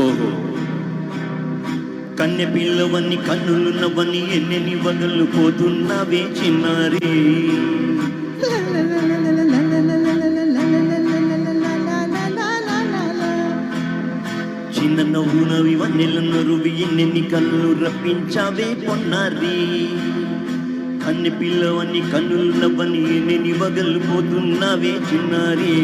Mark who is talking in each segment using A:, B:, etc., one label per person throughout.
A: ఓహో కన్నె పిల్లవన్నీ కన్నులున్నవన్నీ ఎన్నెన్ని వగలు పోతున్నవే చిన్నారి. చిన్న నవ్వునవి వన్నెలను రువి ఎన్నెన్ని కళ్ళు రప్పించావే పొన్నారి. కన్నె పిల్లవన్నీ కన్నులున్నవన్నీ ఎన్నెన్ని వగలు పోతున్నవే చిన్నారి.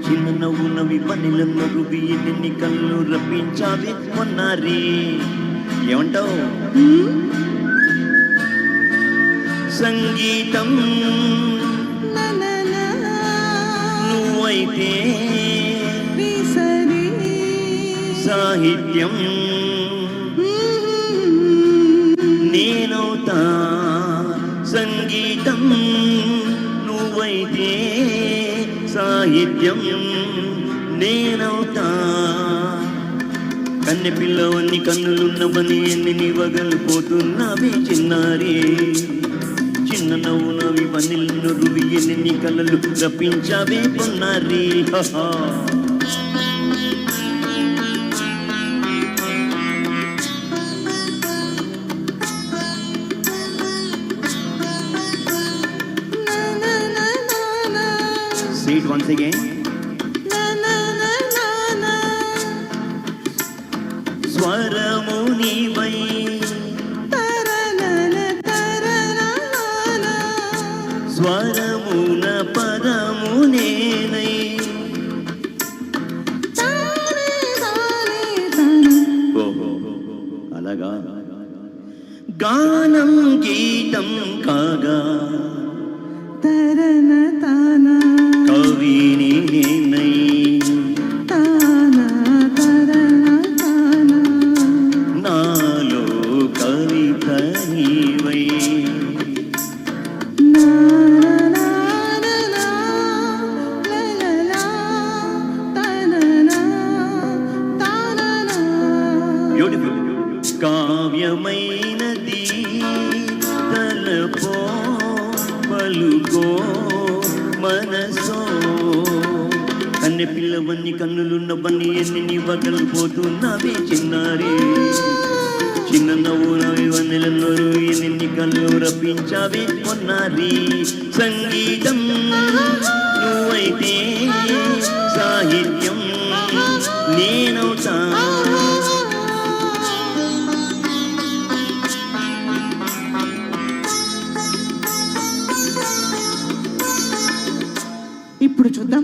A: చిన్న నవ్వునవి వన్నెలను రువి ఎన్నెన్ని కళ్ళు రప్పించావే పొన్నారి. ఏమంటావు? సంగీతం నువ్వైతే సాహిత్యం నేనవుతా. సంగీతం నువ్వైతే సాహిత్యం నేనవుతా. కన్నె పిల్లవన్నీ కన్నులున్నవని ఎన్ని వగలు పోతున్నవే చిన్నారి. చిన్న నవ్వునవి వన్నెలను రువి ఎన్ని కళ్ళలు రప్పించావే పొన్నారి. Say it once again. స్వరము నీవై స్వరమున పదము నేనై. అలాగా గానం గీతం కాగా కవిని నేనై. నాలో కవిత నీవై. బ్యూటిఫుల్. కావ్యమైనది తలపో పలుకో మనసో. కన్నె పిల్లవన్నీ కన్నులున్నవన్నీ ఎన్ని వగలు పోతున్నవే చిన్నారి. చిన్న నవ్వునవి వన్నెలను ఎన్ని కళ్ళు రప్పించావే పొన్నారి. సంగీతం నువ్వైతే సాహిత్యం నేనవుతా.
B: ఇప్పుడు చూద్దాం.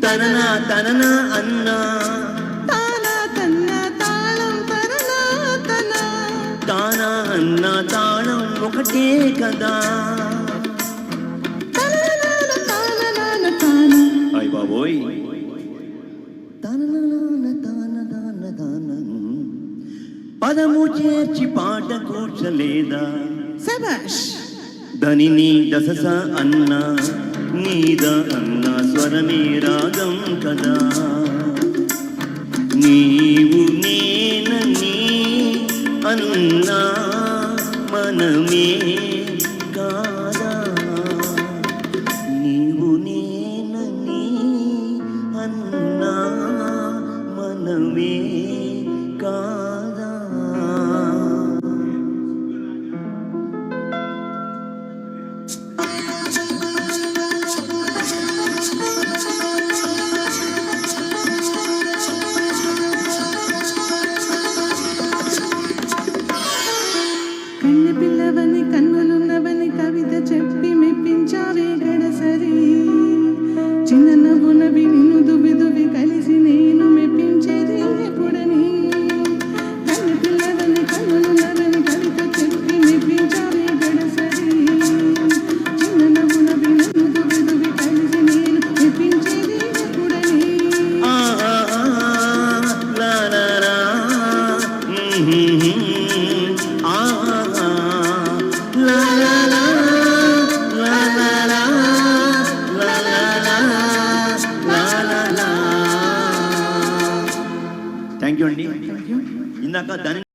A: తననా తననా అన్నా తానా అన్నా తాళం ఒకటే కదా. అయ్ బాబోయ్. పదము చేర్చి పాట కూర్చలేదా. ధనిని దశస అన్నా నీద అన్నా స్వరమే రాగం కదా. నీవు నేనని అన్నా మనమే కాదా. నీవు నేనని అన్నా మనమే కాదా.
B: కన్నె పిల్లవని కన్నులున్నవని కవిత చెప్పి మెప్పించావే గడసరి. చిన్న నవ్వునవి వినుదు విదువి కలిసి నేను మెప్పించేది ఎప్పుడని. కన్నె పిల్లవని కన్నులున్నవని కవిత చెప్పి మెప్పించావే గడసరి. చిన్న నవ్వునవి వినుదు విదువి కలిసి నేను మెప్పించేది ఎప్పుడని.
A: థ్యాంక్ యూ అండి. ఇందాక దాని